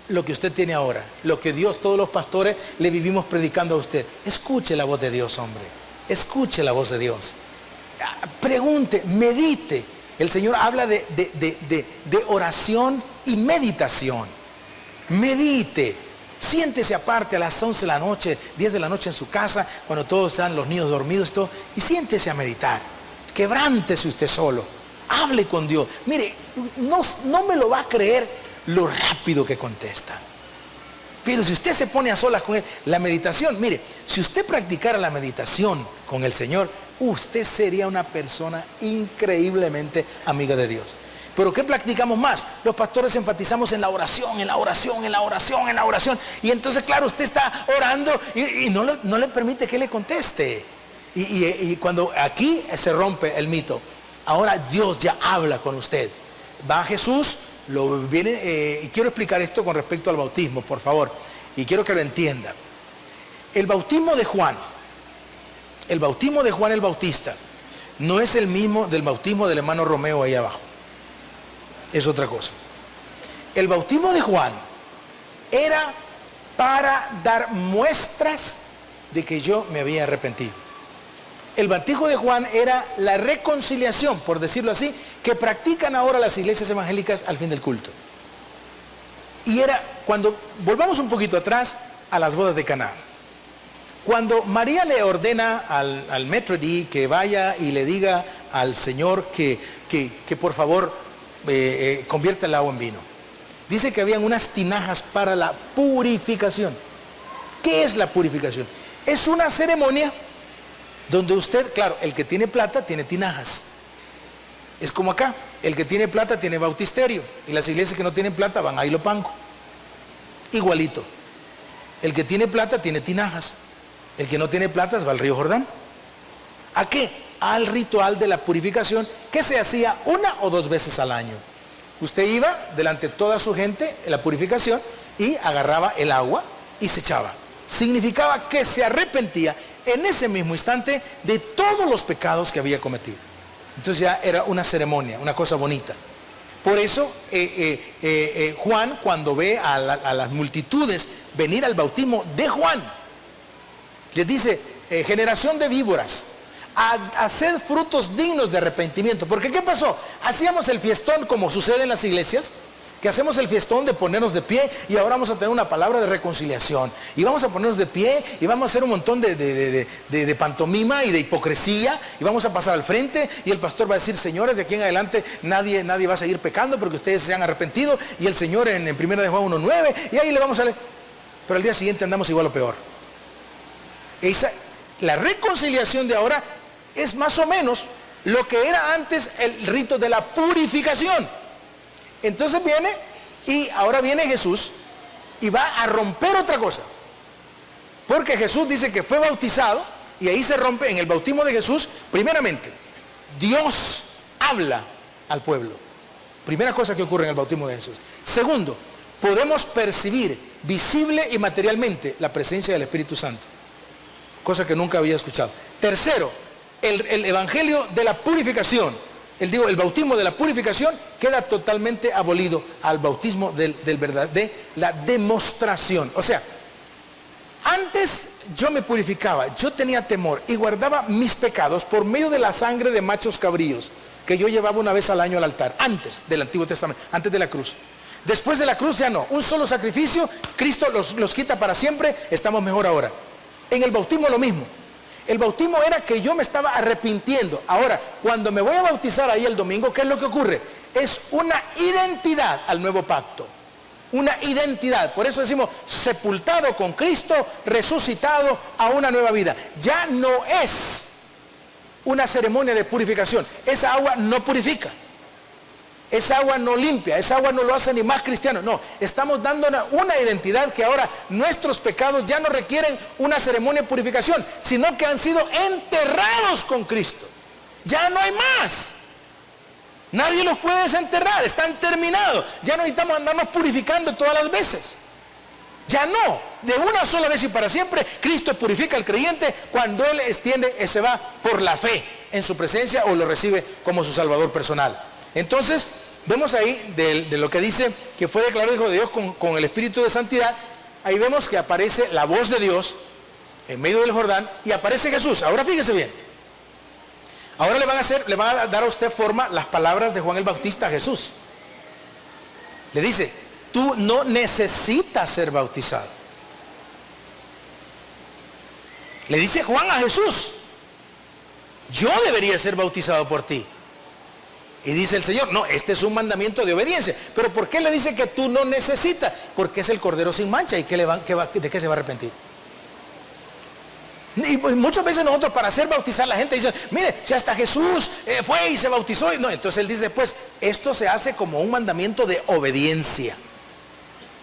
Lo que usted tiene ahora. Lo que Dios, todos los pastores, le vivimos predicando a usted. Escuche la voz de Dios, hombre. Escuche la voz de Dios. Pregunte, medite. El Señor habla de oración y meditación. Medite. Siéntese aparte a las 11 de la noche, 10 de la noche en su casa, cuando todos están los niños dormidos y todo, y siéntese a meditar. Quebrántese usted solo. Hable con Dios. Mire, no me lo va a creer lo rápido que contesta. Pero si usted se pone a solas con Él, la meditación, mire, si usted practicara la meditación con el Señor, usted sería una persona increíblemente amiga de Dios. ¿Pero qué practicamos más? Los pastores enfatizamos en la oración, en la oración, en la oración, en la oración. Y entonces, claro, usted está orando y no le permite que le conteste. Y cuando aquí se rompe el mito, ahora Dios ya habla con usted. Va Jesús, y quiero explicar esto con respecto al bautismo, por favor. Y quiero que lo entienda. El bautismo de Juan el Bautista no es el mismo del bautismo del hermano Romeo ahí abajo. Es otra cosa. El bautismo de Juan era para dar muestras de que yo me había arrepentido. El bautismo de Juan era la reconciliación, por decirlo así, que practican ahora las iglesias evangélicas al fin del culto. Y era cuando, volvamos un poquito atrás a las bodas de Caná. Cuando María le ordena al maître d' que vaya y le diga al Señor que por favor convierta el agua en vino. Dice que habían unas tinajas para la purificación. ¿Qué es la purificación? Es una ceremonia donde usted, claro, el que tiene plata tiene tinajas. Es como acá, el que tiene plata tiene bautisterio y las iglesias que no tienen plata van a Ilopango. Igualito. El que tiene plata tiene tinajas. El que no tiene plata va al río Jordán. ¿A qué? Al ritual de la purificación que se hacía 1 o 2 veces al año. Usted iba delante de toda su gente en la purificación y agarraba el agua y se echaba. Significaba que se arrepentía en ese mismo instante de todos los pecados que había cometido. Entonces ya era una ceremonia, una cosa bonita. Por eso Juan, cuando ve a las multitudes venir al bautismo de Juan, les dice, generación de víboras, haced frutos dignos de arrepentimiento. Porque ¿qué pasó? Hacíamos el fiestón como sucede en las iglesias, que hacemos el fiestón de ponernos de pie y ahora vamos a tener una palabra de reconciliación. Y vamos a ponernos de pie y vamos a hacer un montón de pantomima y de hipocresía y vamos a pasar al frente y el pastor va a decir, señores, de aquí en adelante nadie va a seguir pecando porque ustedes se han arrepentido. Y el Señor en 1 de Juan 1:9 y ahí le vamos a leer. Pero al día siguiente andamos igual o peor. La reconciliación de ahora es más o menos lo que era antes el rito de la purificación. Entonces viene Y ahora viene Jesús y va a romper otra cosa. Porque Jesús dice que fue bautizado y ahí se rompe en el bautismo de Jesús. Primeramente, Dios habla al pueblo. Primera cosa que ocurre en el bautismo de Jesús. Segundo, podemos percibir visible y materialmente la presencia del Espíritu Santo. Cosa que nunca había escuchado. Tercero, el evangelio de la purificación, el bautismo de la purificación queda totalmente abolido al bautismo de la demostración. O sea, antes yo me purificaba, yo tenía temor y guardaba mis pecados por medio de la sangre de machos cabríos que yo llevaba una vez al año al altar, antes del Antiguo Testamento, antes de la cruz. Después de la cruz ya no, un solo sacrificio, Cristo los quita para siempre, estamos mejor ahora. En el bautismo lo mismo. El bautismo era que yo me estaba arrepintiendo. Ahora, cuando me voy a bautizar ahí el domingo, ¿qué es lo que ocurre? Es una identidad al nuevo pacto. Una identidad. Por eso decimos, sepultado con Cristo, resucitado a una nueva vida. Ya no es una ceremonia de purificación. Esa agua no purifica. Esa agua no limpia, esa agua no lo hace ni más cristiano. No, estamos dando una identidad que ahora nuestros pecados ya no requieren una ceremonia de purificación, sino que han sido enterrados con Cristo. Ya no hay más. Nadie los puede desenterrar, están terminados. Ya no necesitamos andarnos purificando todas las veces. Ya no, de una sola vez y para siempre, Cristo purifica al creyente cuando Él extiende, se va por la fe en su presencia o lo recibe como su Salvador personal. Entonces, vemos ahí de lo que dice que fue declarado hijo de Dios con el Espíritu de Santidad. Ahí vemos que aparece la voz de Dios en medio del Jordán y aparece Jesús. Ahora fíjese bien. Ahora le van a dar a usted forma las palabras de Juan el Bautista a Jesús. Le dice, tú no necesitas ser bautizado. Le dice Juan a Jesús, yo debería ser bautizado por ti. Y dice el Señor, no, este es un mandamiento de obediencia. Pero ¿por qué le dice que tú no necesitas? Porque es el Cordero sin mancha. ¿Y de qué se va a arrepentir? Y pues muchas veces nosotros para hacer bautizar la gente dice, mire, si hasta Jesús fue y se bautizó. No, entonces él dice, pues, esto se hace como un mandamiento de obediencia.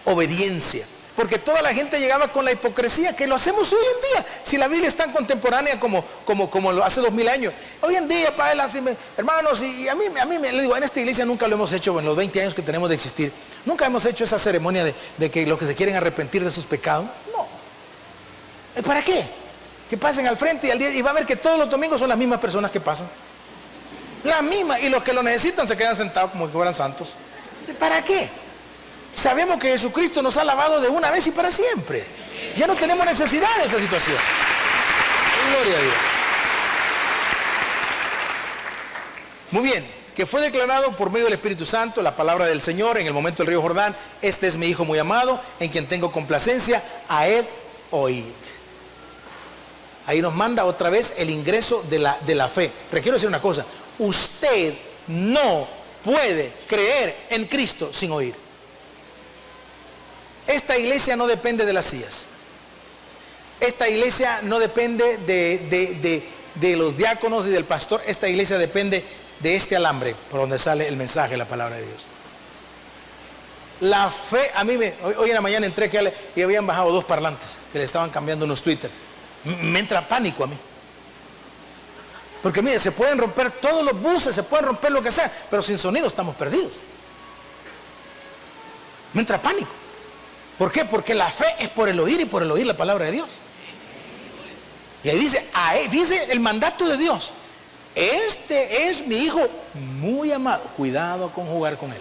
Obediencia. Porque toda la gente llegaba con la hipocresía que lo hacemos hoy en día. Si la Biblia es tan contemporánea como lo hace 2000 años. Hoy en día, para él, así, hermanos, y a mí le digo, en esta iglesia nunca lo hemos hecho, en los 20 años que tenemos de existir. Nunca hemos hecho esa ceremonia de que los que se quieren arrepentir de sus pecados. No. ¿Para qué? Que pasen al frente y va a ver que todos los domingos son las mismas personas que pasan. Las mismas. Y los que lo necesitan se quedan sentados como que fueran santos. ¿Para qué? Sabemos que Jesucristo nos ha lavado de una vez y para siempre. Ya no tenemos necesidad de esa situación. Gloria a Dios. Muy bien, que fue declarado por medio del Espíritu Santo, la palabra del Señor en el momento del río Jordán. Este es mi Hijo muy amado, en quien tengo complacencia, a Él oíd. Ahí nos manda otra vez el ingreso de la fe. Pero quiero decir una cosa, usted no puede creer en Cristo sin oír. Esta iglesia no depende de las sillas. Esta iglesia no depende de los diáconos y del pastor. Esta iglesia depende de este alambre por donde sale el mensaje, la palabra de Dios. La fe, hoy en la mañana entré y habían bajado 2 parlantes que le estaban cambiando unos Twitter. Me entra pánico a mí. Porque mire, se pueden romper todos los buses, se pueden romper lo que sea, pero sin sonido estamos perdidos. Me entra pánico. ¿Por qué? Porque la fe es por el oír y por el oír la palabra de Dios. Y ahí dice, fíjese el mandato de Dios. Este es mi Hijo muy amado. Cuidado con jugar con Él.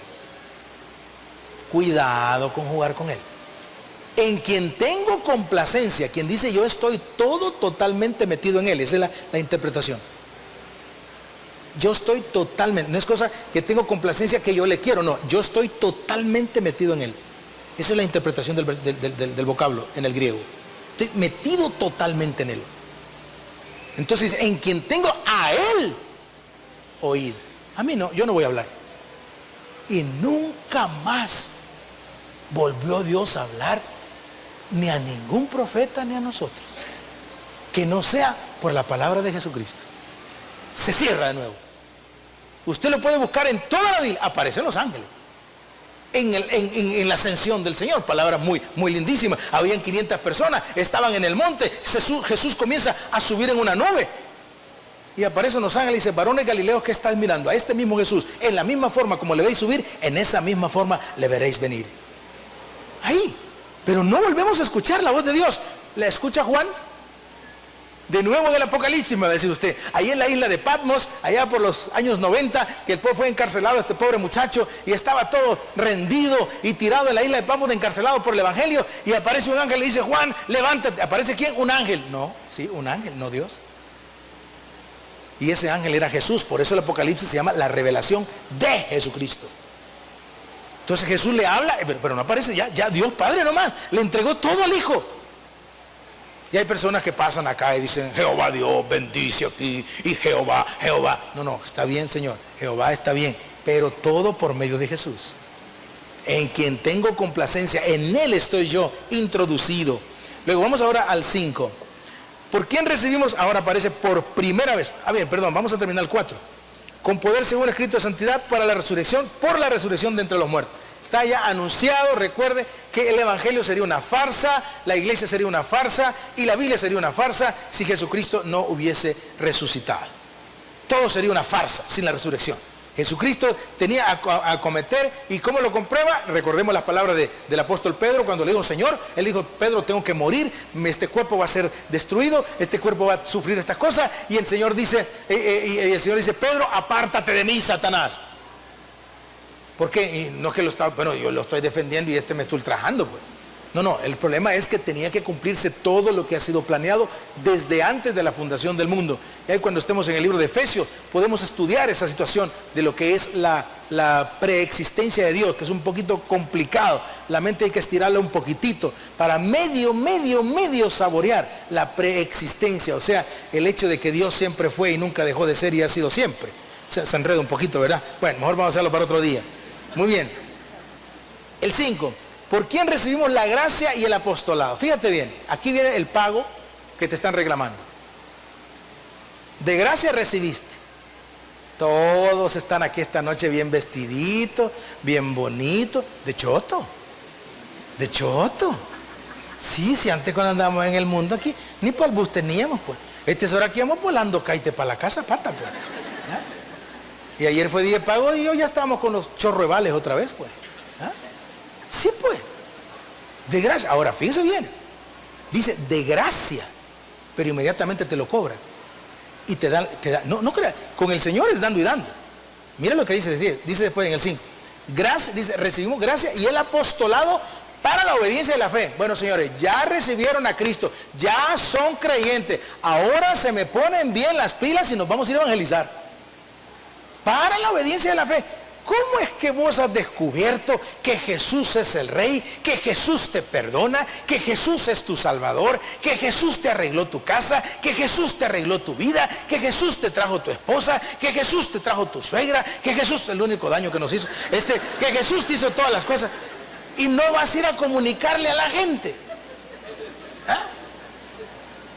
Cuidado con jugar con Él. En quien tengo complacencia, quien dice yo estoy totalmente metido en Él. Esa es la interpretación. Yo estoy totalmente, no es cosa que tengo complacencia que yo le quiero, no, yo estoy totalmente metido en Él. Esa es la interpretación del vocablo en el griego. Estoy metido totalmente en Él. Entonces, en quien tengo a Él oíd. A mí no, yo no voy a hablar. Y nunca más volvió Dios a hablar ni a ningún profeta ni a nosotros. Que no sea por la palabra de Jesucristo. Se cierra de nuevo. Usted lo puede buscar en toda la Biblia. Aparecen los ángeles. en la ascensión del Señor. Palabra muy, muy lindísima. Habían 500 personas, estaban en el monte. Jesús comienza a subir en una nube. Y aparecen los ángeles y dice: varones galileos, ¿qué estáis mirando? A este mismo Jesús, en la misma forma como le veis subir, en esa misma forma le veréis venir. Ahí. Pero no volvemos a escuchar la voz de Dios. ¿La escucha Juan? De nuevo en el Apocalipsis, me va a decir usted. Ahí en la isla de Patmos, allá por los años 90, que el pueblo fue encarcelado, este pobre muchacho, y estaba todo rendido y tirado en la isla de Patmos, encarcelado por el Evangelio, y aparece un ángel y le dice: Juan, levántate. ¿Aparece quién? Un ángel. No, sí, un ángel, no Dios. Y ese ángel era Jesús. Por eso el Apocalipsis se llama la revelación de Jesucristo. Entonces Jesús le habla, pero no aparece ya Dios Padre nomás. Le entregó todo al Hijo. Y hay personas que pasan acá y dicen: Jehová Dios bendice aquí, y Jehová. No, está bien, Señor. Jehová está bien, pero todo por medio de Jesús. En quien tengo complacencia, en Él estoy yo introducido. Luego vamos ahora al 5. ¿Por quién recibimos? Ahora aparece por primera vez. Vamos a terminar el 4. Con poder según escrito de santidad para la resurrección, por la resurrección de entre los muertos. Está ya anunciado. Recuerde que el Evangelio sería una farsa, la iglesia sería una farsa y la Biblia sería una farsa si Jesucristo no hubiese resucitado. Todo sería una farsa sin la resurrección. Jesucristo tenía a cometer, ¿y cómo lo comprueba? Recordemos las palabras del apóstol Pedro cuando le dijo: Señor, él dijo: Pedro, tengo que morir, este cuerpo va a ser destruido, este cuerpo va a sufrir estas cosas, y el Señor dice, Pedro, apártate de mí, Satanás. ¿Por qué? Y no es que yo lo estoy defendiendo y me está ultrajando, pues. No, el problema es que tenía que cumplirse todo lo que ha sido planeado desde antes de la fundación del mundo. Y ahí, cuando estemos en el libro de Efesios, podemos estudiar esa situación de lo que es la preexistencia de Dios, que es un poquito complicado. La mente hay que estirarla un poquitito para medio saborear la preexistencia. O sea, el hecho de que Dios siempre fue y nunca dejó de ser y ha sido siempre. Se enreda un poquito, ¿verdad? Bueno, mejor vamos a hacerlo para otro día. Muy bien. El 5. ¿Por quién recibimos la gracia y el apostolado? Fíjate bien, aquí viene el pago que te están reclamando. De gracia recibiste. Todos están aquí esta noche bien vestiditos, bien bonitos. De choto. Sí, antes cuando andábamos en el mundo aquí, ni para el bus teníamos, pues. Esta es hora que íbamos volando, caíte para la casa, pata, pues. ¿Ya? Y ayer fue día de pago y hoy ya estábamos con los chorrevales otra vez, pues. ¿Ah? Sí, pues, de gracia. Ahora, fíjese bien, dice de gracia, pero inmediatamente te lo cobran y te dan, no crea, con el Señor es dando y dando. Mira lo que dice después en el 5. Gracia, dice, recibimos gracia y el apostolado para la obediencia de la fe. Bueno, señores, ya recibieron a Cristo, ya son creyentes, ahora se me ponen bien las pilas y nos vamos a ir a evangelizar. Para la obediencia de la fe. ¿Cómo es que vos has descubierto que Jesús es el Rey, que Jesús te perdona, que Jesús es tu Salvador, que Jesús te arregló tu casa, que Jesús te arregló tu vida, que Jesús te trajo tu esposa, que Jesús te trajo tu suegra, que Jesús, el único daño que nos hizo, que Jesús te hizo todas las cosas, y no vas a ir a comunicarle a la gente? ¿Ah?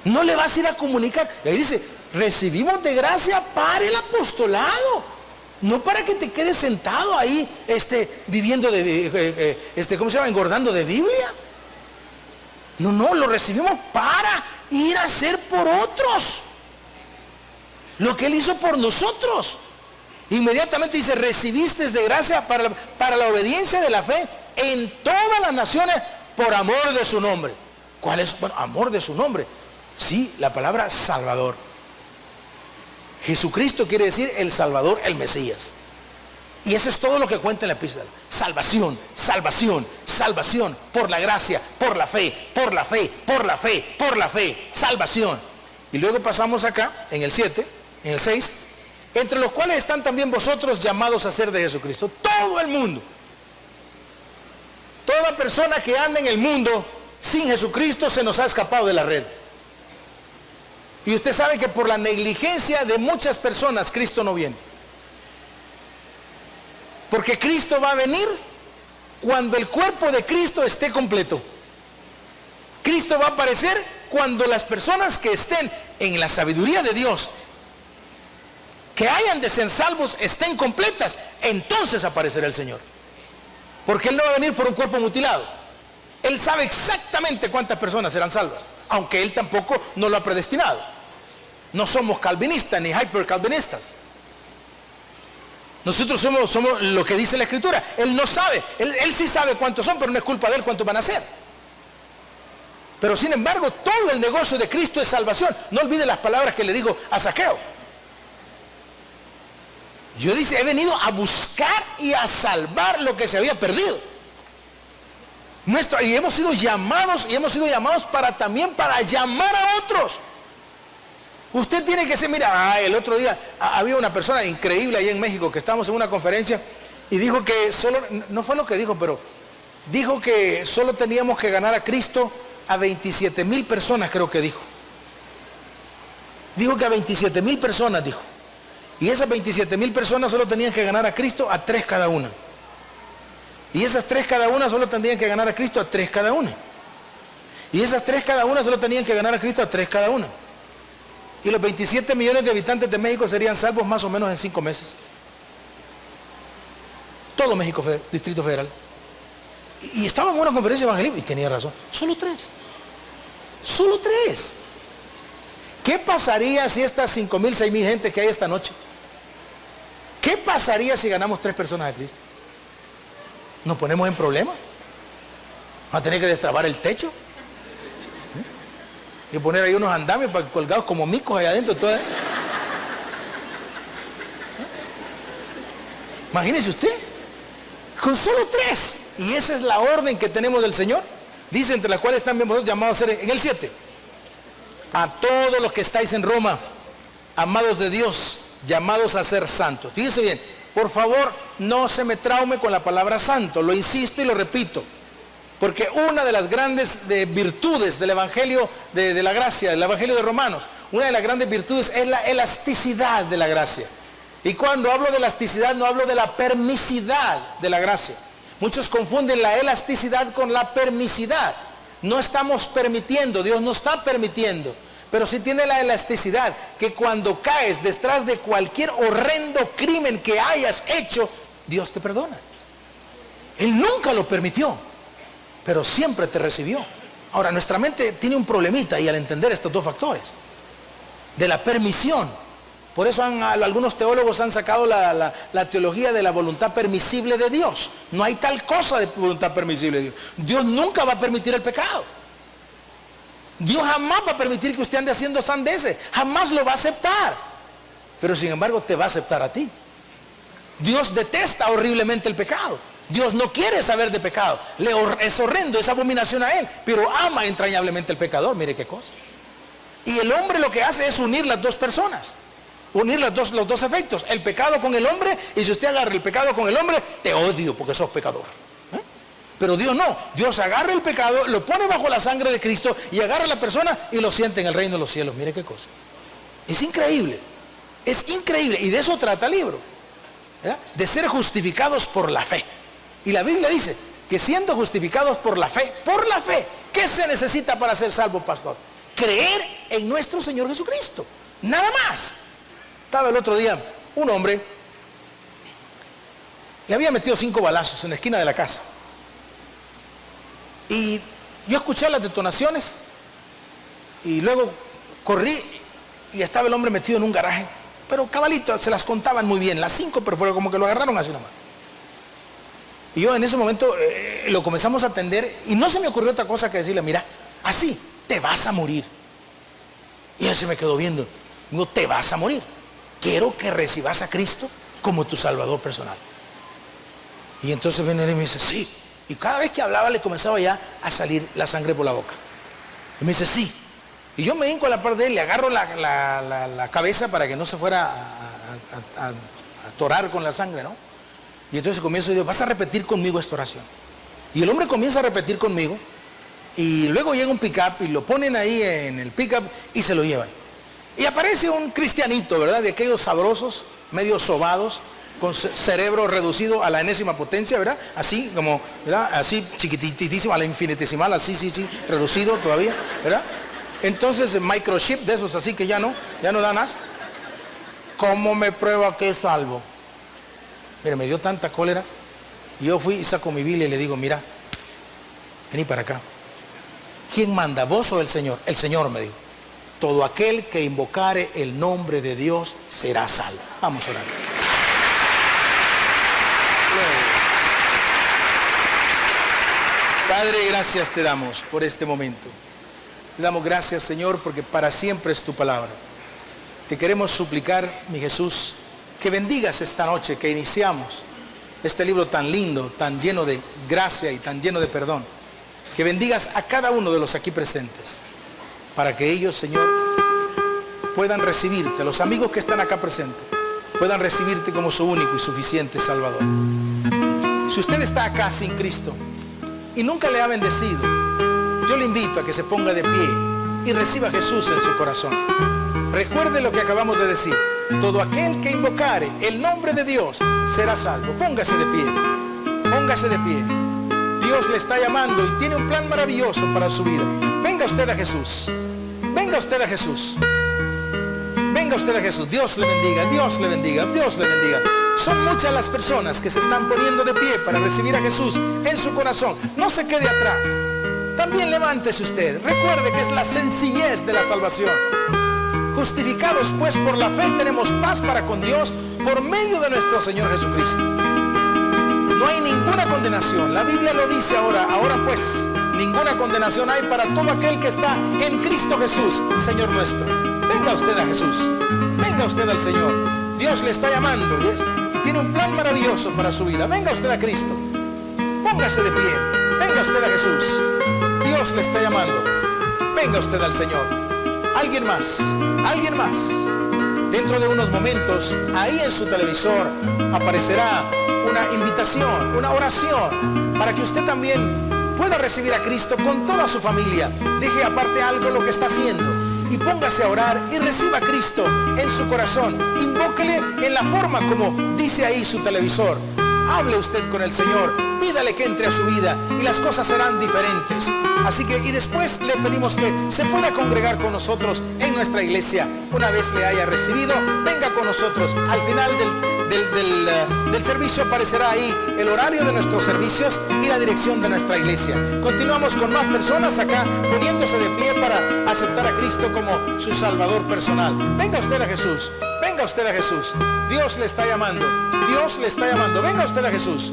No le vas a ir a comunicar. Y ahí dice, recibimos de gracia para el apostolado. No para que te quedes sentado ahí, viviendo ¿cómo se llama? Engordando de Biblia. No, lo recibimos para ir a hacer por otros lo que Él hizo por nosotros. Inmediatamente dice, recibiste de gracia para la obediencia de la fe en todas las naciones por amor de su nombre. ¿Cuál es? Bueno, amor de su nombre. Sí, la palabra Salvador. Jesucristo quiere decir el Salvador, el Mesías. Y eso es todo lo que cuenta en la epístola. Salvación, salvación, salvación, por la gracia, por la fe, por la fe, por la fe, por la fe, salvación. Y luego pasamos acá, en el 7, en el 6, entre los cuales están también vosotros llamados a ser de Jesucristo. Todo el mundo. Toda persona que anda en el mundo sin Jesucristo se nos ha escapado de la red. Y usted sabe que por la negligencia de muchas personas Cristo no viene. Porque Cristo va a venir cuando el cuerpo de Cristo esté completo. Cristo va a aparecer cuando las personas que estén en la sabiduría de Dios, que hayan de ser salvos, estén completas. Entonces aparecerá el Señor. Porque Él no va a venir por un cuerpo mutilado. Él sabe exactamente cuántas personas serán salvas, aunque Él tampoco no lo ha predestinado. No somos calvinistas ni hipercalvinistas. Nosotros somos lo que dice la Escritura. Él no sabe, él sí sabe cuántos son, pero no es culpa de Él cuántos van a ser. Pero sin embargo, todo el negocio de Cristo es salvación. No olvide las palabras que le dijo a Zaqueo. Yo dice, he venido a buscar y a salvar lo que se había perdido. Y hemos sido llamados para también para llamar a otros. Usted tiene que ser, mira, el otro día había una persona increíble ahí en México que estábamos en una conferencia y dijo que solo, no fue lo que dijo, pero dijo que solo teníamos que ganar a Cristo a 27,000 personas, creo que dijo. Dijo que a 27,000 personas, dijo. Y esas 27,000 personas solo tenían que ganar a Cristo a 3 cada una. Y esas 3 cada una solo tendrían que ganar a Cristo a 3 cada una. Y esas 3 cada una solo tenían que ganar a Cristo a 3 cada una. Y los 27 millones de habitantes de México serían salvos más o menos en 5 meses. Todo México, Distrito Federal. Y estaba en una conferencia evangelística y tenía razón. Solo 3. Solo 3. ¿Qué pasaría si estas 5,000, 6,000 gente que hay esta noche? ¿Qué pasaría si ganamos 3 personas a Cristo? ¿Nos ponemos en problema? ¿Vamos a tener que destrabar el techo? Y poner ahí unos andamios colgados como micos allá adentro. Imagínese usted, con solo 3. Y esa es la orden que tenemos del Señor. Dice, entre las cuales están vosotros llamados a ser, en el 7. A todos los que estáis en Roma, amados de Dios, llamados a ser santos. Fíjese bien, por favor, no se me traume con la palabra santo. Lo insisto y lo repito. Porque una de las grandes virtudes del Evangelio de la gracia, del Evangelio de Romanos, una de las grandes virtudes es la elasticidad de la gracia. Y cuando hablo de elasticidad no hablo de la permisidad de la gracia. Muchos confunden la elasticidad con la permisidad. No estamos permitiendo, Dios no está permitiendo, pero sí tiene la elasticidad que cuando caes detrás de cualquier horrendo crimen que hayas hecho, Dios te perdona. Él nunca lo permitió, pero siempre te recibió. Ahora, nuestra mente tiene un problemita y al entender estos dos factores, de la permisión. Por eso algunos teólogos han sacado la teología de la voluntad permisible de Dios. No hay tal cosa de voluntad permisible de Dios. Dios nunca va a permitir el pecado. Dios jamás va a permitir que usted ande haciendo sandeces. Jamás lo va a aceptar. Pero sin embargo te va a aceptar a ti. Dios detesta horriblemente el pecado. Dios no quiere saber de pecado. Es horrendo, es abominación a Él. Pero ama entrañablemente el pecador. Mire qué cosa. Y el hombre lo que hace es unir las dos personas. Unir los dos efectos, el pecado con el hombre, y si usted agarra el pecado con el hombre, te odio porque sos pecador. Pero Dios no, Dios agarra el pecado, lo pone bajo la sangre de Cristo y agarra a la persona y lo siente en el reino de los cielos. Mire qué cosa. Es increíble, y de eso trata el libro, ¿verdad? De ser justificados por la fe. Y la Biblia dice que siendo justificados por la fe, ¿qué se necesita para ser salvo, pastor? Creer en nuestro Señor Jesucristo, nada más. Estaba el otro día un hombre, le había metido 5 balazos en la esquina de la casa. Y yo escuché las detonaciones y luego corrí y estaba el hombre metido en un garaje. Pero cabalito, se las contaban muy bien, las 5, pero fue como que lo agarraron así nomás. Y yo en ese momento lo comenzamos a atender y no se me ocurrió otra cosa que decirle, mira, así te vas a morir. Y él se me quedó viendo, digo, te vas a morir. Quiero que recibas a Cristo como tu Salvador personal. Y entonces viene él y me dice, sí. Y cada vez que hablaba le comenzaba ya a salir la sangre por la boca. Y me dice, sí. Y yo me hinco a la par de él, le agarro la cabeza para que no se fuera a atorar con la sangre, ¿no? Y entonces comienzo y digo, vas a repetir conmigo esta oración. Y el hombre comienza a repetir conmigo. Y luego llega un pick-up y lo ponen ahí en el pick-up y se lo llevan. Y aparece un cristianito, ¿verdad? De aquellos sabrosos, medio sobados, con cerebro reducido a la enésima potencia, ¿verdad? Así como, ¿verdad? Así chiquititísimo, a la infinitesimal, así, sí, reducido todavía, ¿verdad? Entonces, microchip de esos así que ya no da más. ¿Cómo me prueba que es salvo? Mire, me dio tanta cólera Y yo fui y saco mi Biblia y le digo, mira, vení para acá. ¿Quién manda, vos o el Señor? El Señor, me dijo. Todo aquel que invocare el nombre de Dios será salvo. Vamos a orar. Padre, gracias te damos por este momento. Te damos gracias, Señor, porque para siempre es tu palabra. Te queremos suplicar, mi Jesús, que bendigas esta noche que iniciamos este libro tan lindo, tan lleno de gracia y tan lleno de perdón. Que bendigas a cada uno de los aquí presentes, para que ellos, Señor, puedan recibirte, los amigos que están acá presentes, puedan recibirte como su único y suficiente Salvador. Si usted está acá sin Cristo y nunca le ha bendecido, yo le invito a que se ponga de pie y reciba a Jesús en su corazón. Recuerde lo que acabamos de decir. Todo aquel que invocare el nombre de Dios será salvo. Póngase de pie. Póngase de pie. Dios le está llamando y tiene un plan maravilloso para su vida. Venga usted a Jesús. Venga usted a Jesús. Venga usted a Jesús. Dios le bendiga, Dios le bendiga, Dios le bendiga. Son muchas las personas que se están poniendo de pie para recibir a Jesús en su corazón. No se quede atrás. También levántese usted. Recuerde que es la sencillez de la salvación. Justificados pues por la fe tenemos paz para con Dios por medio de nuestro Señor Jesucristo. No hay ninguna condenación. La Biblia lo dice ahora. Ahora pues, ninguna condenación hay para todo aquel que está en Cristo Jesús, Señor nuestro. Venga usted a Jesús. Venga usted al Señor. Dios le está llamando y tiene un plan maravilloso para su vida. Venga usted a Cristo. Póngase de pie. Venga usted a Jesús. Dios le está llamando. Venga usted al Señor. Alguien más, alguien más. Dentro de unos momentos, ahí en su televisor aparecerá una invitación, una oración, para que usted también pueda recibir a Cristo con toda su familia. Deje aparte algo lo que está haciendo y póngase a orar y reciba a Cristo en su corazón. Invóquele en la forma como dice ahí su televisor. Hable usted con el Señor, pídale que entre a su vida y las cosas serán diferentes. Así que, y después le pedimos que se pueda congregar con nosotros en nuestra iglesia. Una vez le haya recibido, venga con nosotros. Al final del servicio aparecerá ahí el horario de nuestros servicios y la dirección de nuestra iglesia. Continuamos con más personas acá poniéndose de pie para aceptar a Cristo como su Salvador personal. Venga usted a Jesús. Venga usted a Jesús. Dios le está llamando. Dios le está llamando. Venga usted a Jesús.